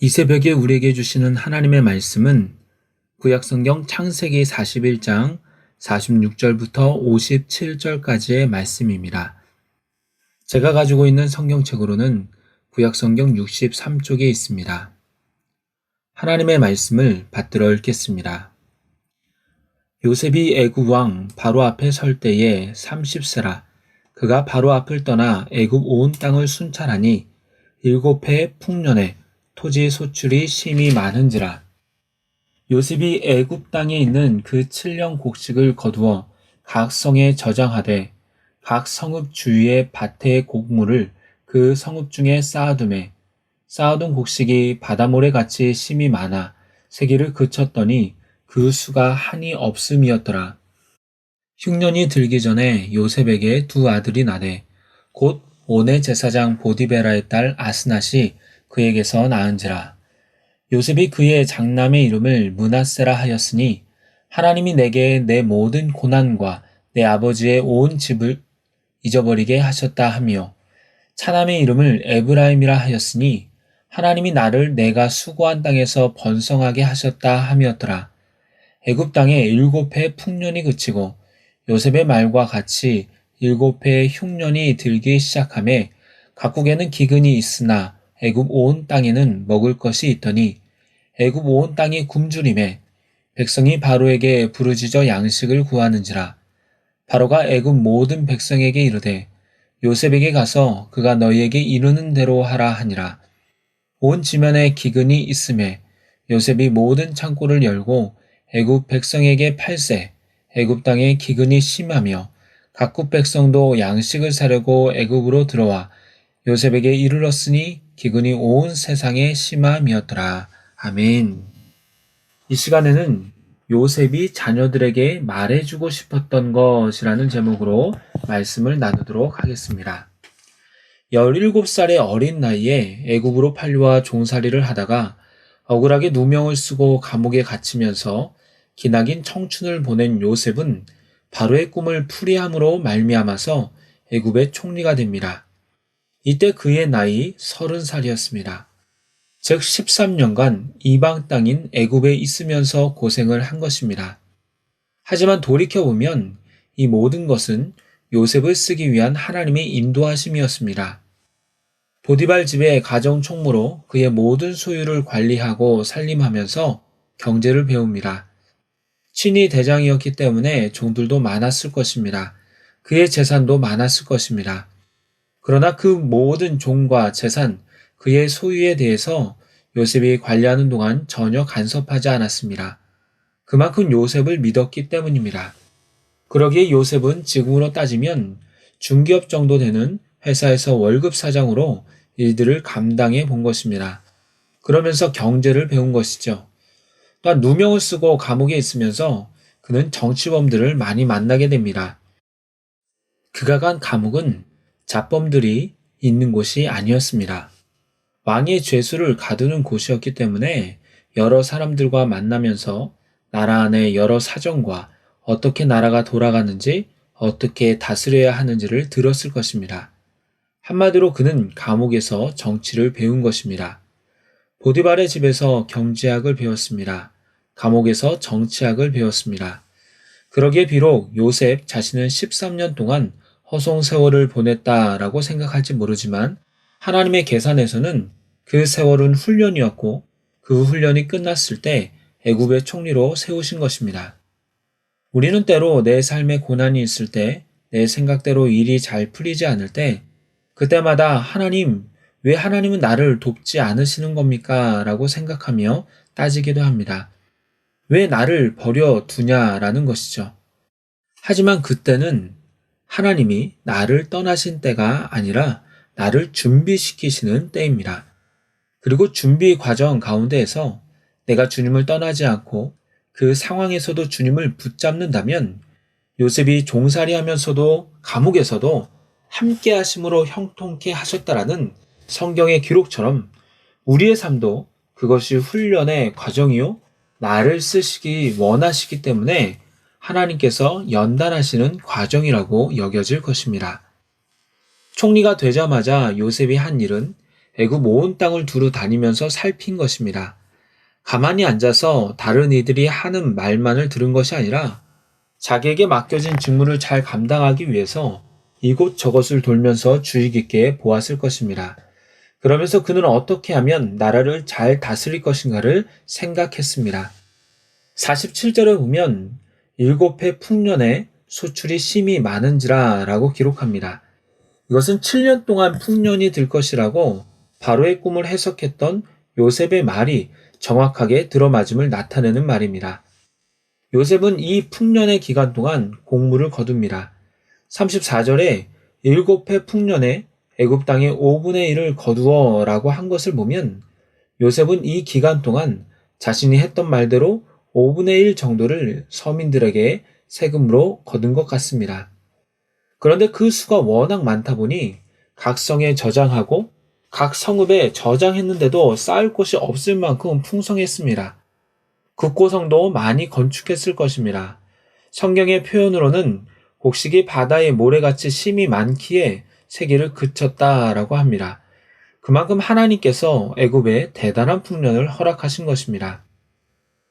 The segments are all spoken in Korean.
이 새벽에 우리에게 주시는 하나님의 말씀은 구약성경 창세기 41장 46절부터 57절까지의 말씀입니다. 제가 가지고 있는 성경책으로는 구약성경 63쪽에 있습니다. 하나님의 말씀을 받들어 읽겠습니다. 요셉이 애굽 왕 바로 앞에 설 때에 30세라 그가 바로 앞을 떠나 애굽 온 땅을 순찰하니 7해 풍년에 토지 소출이 심히 많은지라. 요셉이 애굽 땅에 있는 그 7년 곡식을 거두어 각 성에 저장하되 각 성읍 주위의 밭의 곡물을 그 성읍 중에 쌓아두매 쌓아둔 곡식이 바다모래같이 심이 많아 세기를 그쳤더니 그 수가 한이 없음이었더라. 흉년이 들기 전에 요셉에게 두 아들이 나되 곧 온의 제사장 보디베라의 딸 아스낫이 그에게서 낳은지라. 요셉이 그의 장남의 이름을 므낫세라 하였으니 하나님이 내게 내 모든 고난과 내 아버지의 온 집을 잊어버리게 하셨다 하며 차남의 이름을 에브라임이라 하였으니 하나님이 나를 내가 수고한 땅에서 번성하게 하셨다 함이었더라. 애굽 땅에 7해 풍년이 그치고 요셉의 말과 같이 7해의 흉년이 들기 시작하매 각국에는 기근이 있으나 애굽 온 땅에는 먹을 것이 있더니 애굽 온 땅이 굶주림에 백성이 바로에게 부르짖어 양식을 구하는지라. 바로가 애굽 모든 백성에게 이르되 요셉에게 가서 그가 너희에게 이르는 대로 하라 하니라. 온 지면에 기근이 있음에 요셉이 모든 창고를 열고 애굽 백성에게 팔세 애굽 땅에 기근이 심하며 각국 백성도 양식을 사려고 애굽으로 들어와 요셉에게 이르렀으니 기근이 온 세상에 심함이었더라. 아멘. 이 시간에는 요셉이 자녀들에게 말해주고 싶었던 것이라는 제목으로 말씀을 나누도록 하겠습니다. 17살의 어린 나이에 애굽으로 팔려와 종살이를 하다가 억울하게 누명을 쓰고 감옥에 갇히면서 기나긴 청춘을 보낸 요셉은 바로의 꿈을 풀이함으로 말미암아서 애굽의 총리가 됩니다. 이때 그의 나이 30살이었습니다. 즉 13년간 이방 땅인 애굽에 있으면서 고생을 한 것입니다. 하지만 돌이켜보면 이 모든 것은 요셉을 쓰기 위한 하나님의 인도하심이었습니다. 보디발 집의 가정 총무로 그의 모든 소유를 관리하고 살림하면서 경제를 배웁니다. 친위 대장이었기 때문에 종들도 많았을 것입니다. 그의 재산도 많았을 것입니다. 그러나 그 모든 종과 재산, 그의 소유에 대해서 요셉이 관리하는 동안 전혀 간섭하지 않았습니다. 그만큼 요셉을 믿었기 때문입니다. 그러기에 요셉은 지금으로 따지면 중기업 정도 되는 회사에서 월급 사장으로 일들을 감당해 본 것입니다. 그러면서 경제를 배운 것이죠. 또한 누명을 쓰고 감옥에 있으면서 그는 정치범들을 많이 만나게 됩니다. 그가 간 감옥은 잡범들이 있는 곳이 아니었습니다. 왕의 죄수를 가두는 곳이었기 때문에 여러 사람들과 만나면서 나라 안의 여러 사정과 어떻게 나라가 돌아가는지 어떻게 다스려야 하는지를 들었을 것입니다. 한마디로 그는 감옥에서 정치를 배운 것입니다. 보디발의 집에서 경제학을 배웠습니다. 감옥에서 정치학을 배웠습니다. 그러기에 비록 요셉 자신은 13년 동안 허송 세월을 보냈다라고 생각할지 모르지만 하나님의 계산에서는 그 세월은 훈련이었고 그 훈련이 끝났을 때 애굽의 총리로 세우신 것입니다. 우리는 때로 내 삶에 고난이 있을 때, 내 생각대로 일이 잘 풀리지 않을 때 그때마다 하나님, 왜 하나님은 나를 돕지 않으시는 겁니까? 라고 생각하며 따지기도 합니다. 왜 나를 버려두냐라는 것이죠. 하지만 그때는 하나님이 나를 떠나신 때가 아니라 나를 준비시키시는 때입니다. 그리고 준비 과정 가운데에서 내가 주님을 떠나지 않고 그 상황에서도 주님을 붙잡는다면 요셉이 종살이 하면서도 감옥에서도 함께 하심으로 형통케 하셨다라는 성경의 기록처럼 우리의 삶도 그것이 훈련의 과정이요. 나를 쓰시기 원하시기 때문에 하나님께서 연단하시는 과정이라고 여겨질 것입니다. 총리가 되자마자 요셉이 한 일은 애굽 온 땅을 두루 다니면서 살핀 것입니다. 가만히 앉아서 다른 이들이 하는 말만을 들은 것이 아니라 자기에게 맡겨진 직무를 잘 감당하기 위해서 이곳저곳을 돌면서 주의 깊게 보았을 것입니다. 그러면서 그는 어떻게 하면 나라를 잘 다스릴 것인가를 생각했습니다. 47절에 보면 7해 풍년에 소출이 심히 많은지라 라고 기록합니다. 이것은 7년 동안 풍년이 들 것이라고 바로의 꿈을 해석했던 요셉의 말이 정확하게 들어맞음을 나타내는 말입니다. 요셉은 이 풍년의 기간 동안 공물을 거둡니다. 34절에 7해 풍년에 애굽 땅의 5분의 1을 거두어 라고 한 것을 보면 요셉은 이 기간 동안 자신이 했던 말대로 5분의 1 정도를 서민들에게 세금으로 거둔 것 같습니다. 그런데 그 수가 워낙 많다 보니 각 성에 저장하고 각 성읍에 저장했는데도 쌓을 곳이 없을 만큼 풍성했습니다. 국고성도 많이 건축했을 것입니다. 성경의 표현으로는 곡식이 바다의 모래같이 심이 많기에 세기를 그쳤다라고 합니다. 그만큼 하나님께서 애굽에 대단한 풍년을 허락하신 것입니다.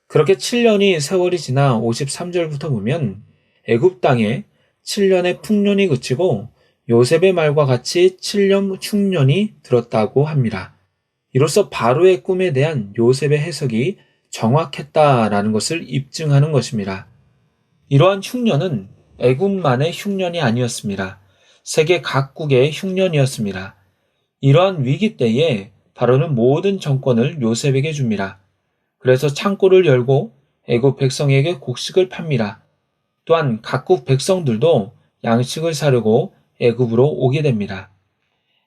그렇게 7년이 세월이 지나 53절부터 보면 애굽 땅에 7년의 풍년이 그치고 요셉의 말과 같이 7년 흉년이 들었다고 합니다. 이로써 바로의 꿈에 대한 요셉의 해석이 정확했다라는 것을 입증하는 것입니다. 이러한 흉년은 애굽만의 흉년이 아니었습니다. 세계 각국의 흉년이었습니다. 이러한 위기 때에 바로는 모든 정권을 요셉에게 줍니다. 그래서 창고를 열고 애굽 백성에게 곡식을 팝니다. 또한 각국 백성들도 양식을 사려고 애굽으로 오게 됩니다.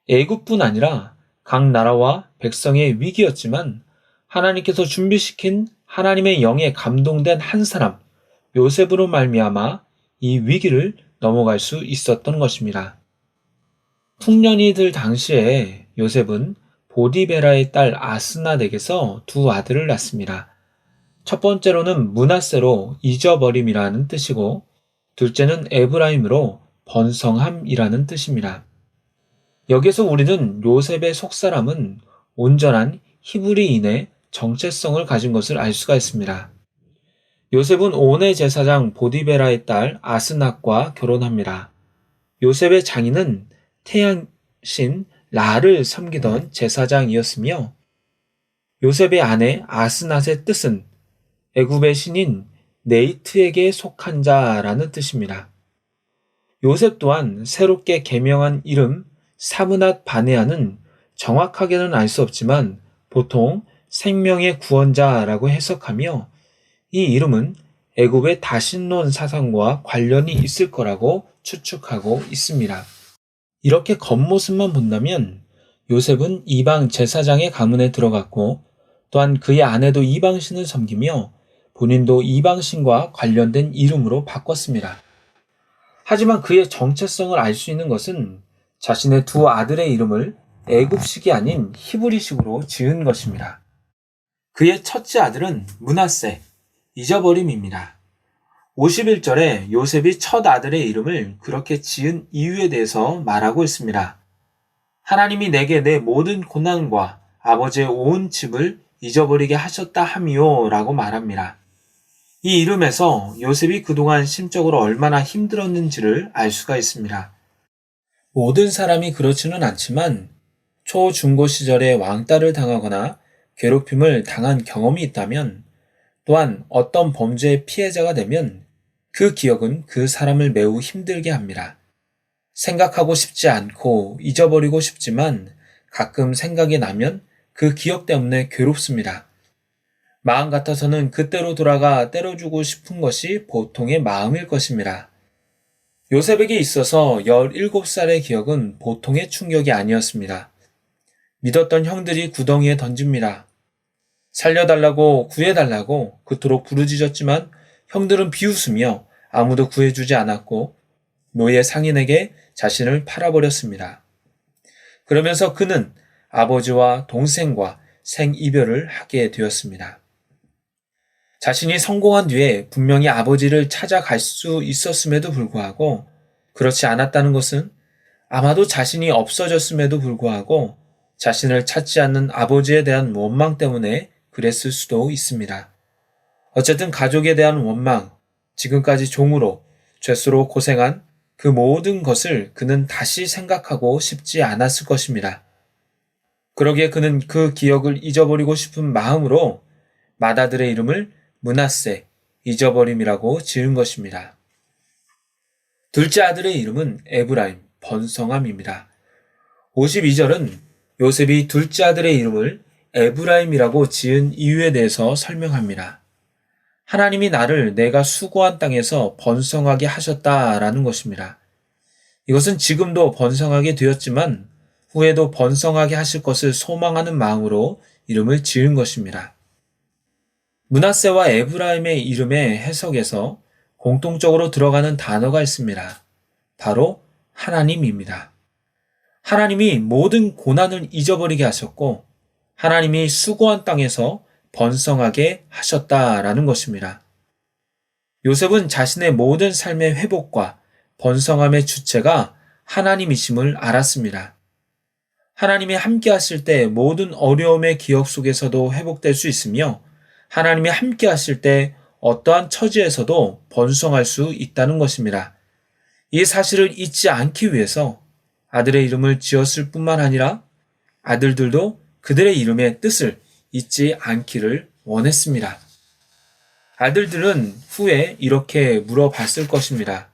애굽뿐 아니라 각 나라와 백성의 위기였지만 하나님께서 준비시킨 하나님의 영에 감동된 한 사람, 요셉으로 말미암아 이 위기를 넘어갈 수 있었던 것입니다. 풍년이 들 당시에 요셉은 보디베라의 딸 아스낫에게서 두 아들을 낳습니다. 첫 번째로는 므낫세로 잊어버림이라는 뜻이고 둘째는 에브라임으로 번성함이라는 뜻입니다. 여기서 우리는 요셉의 속사람은 온전한 히브리인의 정체성을 가진 것을 알 수가 있습니다. 요셉은 온의 제사장 보디베라의 딸 아스낫과 결혼합니다. 요셉의 장인은 태양신 라를 섬기던 제사장이었으며 요셉의 아내 아스낫의 뜻은 애굽의 신인 네이트에게 속한 자라는 뜻입니다. 요셉 또한 새롭게 개명한 이름 사므낫 바네아는 정확하게는 알 수 없지만 보통 생명의 구원자라고 해석하며 이 이름은 애굽의 다신론 사상과 관련이 있을 거라고 추측하고 있습니다. 이렇게 겉모습만 본다면 요셉은 이방 제사장의 가문에 들어갔고 또한 그의 아내도 이방신을 섬기며 본인도 이방신과 관련된 이름으로 바꿨습니다. 하지만 그의 정체성을 알 수 있는 것은 자신의 두 아들의 이름을 애굽식이 아닌 히브리식으로 지은 것입니다. 그의 첫째 아들은 므낫세, 잊어버림입니다. 51절에 요셉이 첫 아들의 이름을 그렇게 지은 이유에 대해서 말하고 있습니다. 하나님이 내게 내 모든 고난과 아버지의 온 집을 잊어버리게 하셨다 함이요 라고 말합니다. 이 이름에서 요셉이 그동안 심적으로 얼마나 힘들었는지를 알 수가 있습니다. 모든 사람이 그렇지는 않지만 초중고 시절에 왕따를 당하거나 괴롭힘을 당한 경험이 있다면 또한 어떤 범죄의 피해자가 되면 그 기억은 그 사람을 매우 힘들게 합니다. 생각하고 싶지 않고 잊어버리고 싶지만 가끔 생각이 나면 그 기억 때문에 괴롭습니다. 마음 같아서는 그때로 돌아가 때려주고 싶은 것이 보통의 마음일 것입니다. 요셉에게 있어서 17살의 기억은 보통의 충격이 아니었습니다. 믿었던 형들이 구덩이에 던집니다. 살려달라고 구해달라고 그토록 부르짖었지만 형들은 비웃으며 아무도 구해주지 않았고 노예 상인에게 자신을 팔아버렸습니다. 그러면서 그는 아버지와 동생과 생이별을 하게 되었습니다. 자신이 성공한 뒤에 분명히 아버지를 찾아갈 수 있었음에도 불구하고 그렇지 않았다는 것은 아마도 자신이 없어졌음에도 불구하고 자신을 찾지 않는 아버지에 대한 원망 때문에 그랬을 수도 있습니다. 어쨌든 가족에 대한 원망, 지금까지 종으로 죄수로 고생한 그 모든 것을 그는 다시 생각하고 싶지 않았을 것입니다. 그러기에 그는 그 기억을 잊어버리고 싶은 마음으로 맏아들의 이름을 므낫세, 잊어버림이라고 지은 것입니다. 둘째 아들의 이름은 에브라임, 번성함입니다. 52절은 요셉이 둘째 아들의 이름을 에브라임이라고 지은 이유에 대해서 설명합니다. 하나님이 나를 내가 수고한 땅에서 번성하게 하셨다라는 것입니다. 이것은 지금도 번성하게 되었지만 후에도 번성하게 하실 것을 소망하는 마음으로 이름을 지은 것입니다. 므낫세와 에브라임의 이름의 해석에서 공통적으로 들어가는 단어가 있습니다. 바로 하나님입니다. 하나님이 모든 고난을 잊어버리게 하셨고 하나님이 수고한 땅에서 번성하게 하셨다라는 것입니다. 요셉은 자신의 모든 삶의 회복과 번성함의 주체가 하나님이심을 알았습니다. 하나님이 함께 하실 때 모든 어려움의 기억 속에서도 회복될 수 있으며 하나님이 함께 하실 때 어떠한 처지에서도 번성할 수 있다는 것입니다. 이 사실을 잊지 않기 위해서 아들의 이름을 지었을 뿐만 아니라 아들들도 그들의 이름의 뜻을 잊지 않기를 원했습니다. 아들들은 후에 이렇게 물어봤을 것입니다.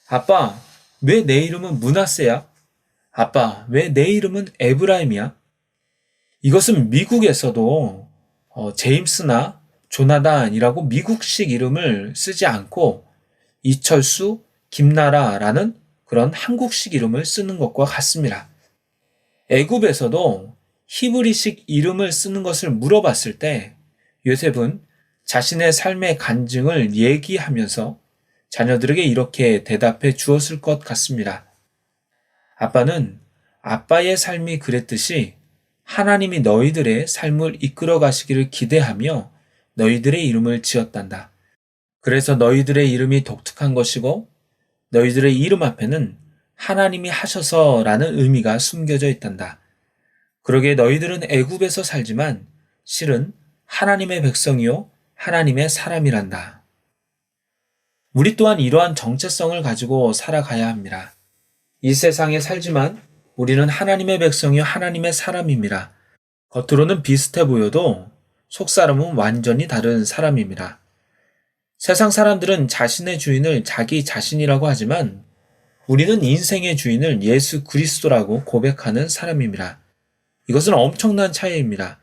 아빠, 왜 내 이름은 므낫세야? 아빠, 왜 내 이름은 에브라임이야? 이것은 미국에서도 제임스나 조나단이라고 미국식 이름을 쓰지 않고 이철수, 김나라라는 그런 한국식 이름을 쓰는 것과 같습니다. 애굽에서도 히브리식 이름을 쓰는 것을 물어봤을 때 요셉은 자신의 삶의 간증을 얘기하면서 자녀들에게 이렇게 대답해 주었을 것 같습니다. 아빠는 아빠의 삶이 그랬듯이 하나님이 너희들의 삶을 이끌어 가시기를 기대하며 너희들의 이름을 지었단다. 그래서 너희들의 이름이 독특한 것이고 너희들의 이름 앞에는 하나님이 하셔서라는 의미가 숨겨져 있단다. 그러기에 너희들은 애굽에서 살지만 실은 하나님의 백성이요 하나님의 사람이란다. 우리 또한 이러한 정체성을 가지고 살아가야 합니다. 이 세상에 살지만 우리는 하나님의 백성이요 하나님의 사람입니다. 겉으로는 비슷해 보여도 속사람은 완전히 다른 사람입니다. 세상 사람들은 자신의 주인을 자기 자신이라고 하지만 우리는 인생의 주인을 예수 그리스도라고 고백하는 사람입니다. 이것은 엄청난 차이입니다.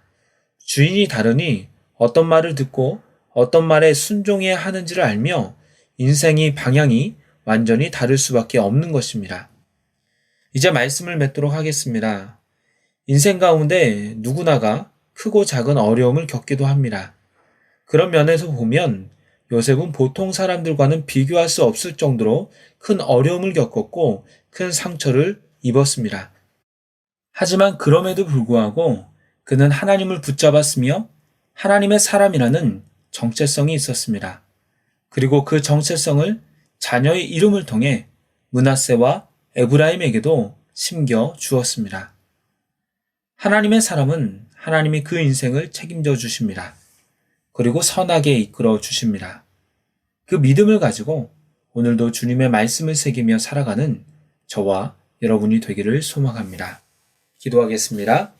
주인이 다르니 어떤 말을 듣고 어떤 말에 순종해야 하는지를 알며 인생의 방향이 완전히 다를 수밖에 없는 것입니다. 이제 말씀을 맺도록 하겠습니다. 인생 가운데 누구나가 크고 작은 어려움을 겪기도 합니다. 그런 면에서 보면 요셉은 보통 사람들과는 비교할 수 없을 정도로 큰 어려움을 겪었고 큰 상처를 입었습니다. 하지만 그럼에도 불구하고 그는 하나님을 붙잡았으며 하나님의 사람이라는 정체성이 있었습니다. 그리고 그 정체성을 자녀의 이름을 통해 므낫세와 에브라임에게도 심겨 주었습니다. 하나님의 사람은 하나님이 그 인생을 책임져 주십니다. 그리고 선하게 이끌어 주십니다. 그 믿음을 가지고 오늘도 주님의 말씀을 새기며 살아가는 저와 여러분이 되기를 소망합니다. 기도하겠습니다.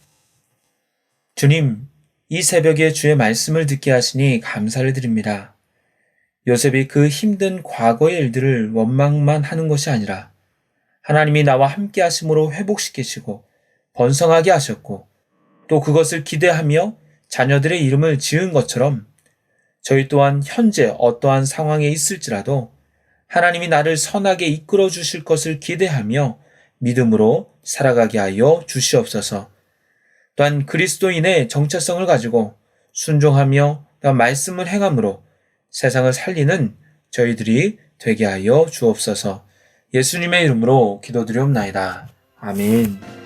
주님, 이 새벽에 주의 말씀을 듣게 하시니 감사를 드립니다. 요셉이 그 힘든 과거의 일들을 원망만 하는 것이 아니라 하나님이 나와 함께 하심으로 회복시키시고 번성하게 하셨고 또 그것을 기대하며 자녀들의 이름을 지은 것처럼 저희 또한 현재 어떠한 상황에 있을지라도 하나님이 나를 선하게 이끌어 주실 것을 기대하며 믿음으로 살아가게 하여 주시옵소서. 또한 그리스도인의 정체성을 가지고 순종하며 또한 말씀을 행함으로 세상을 살리는 저희들이 되게 하여 주옵소서. 예수님의 이름으로 기도드리옵나이다. 아멘.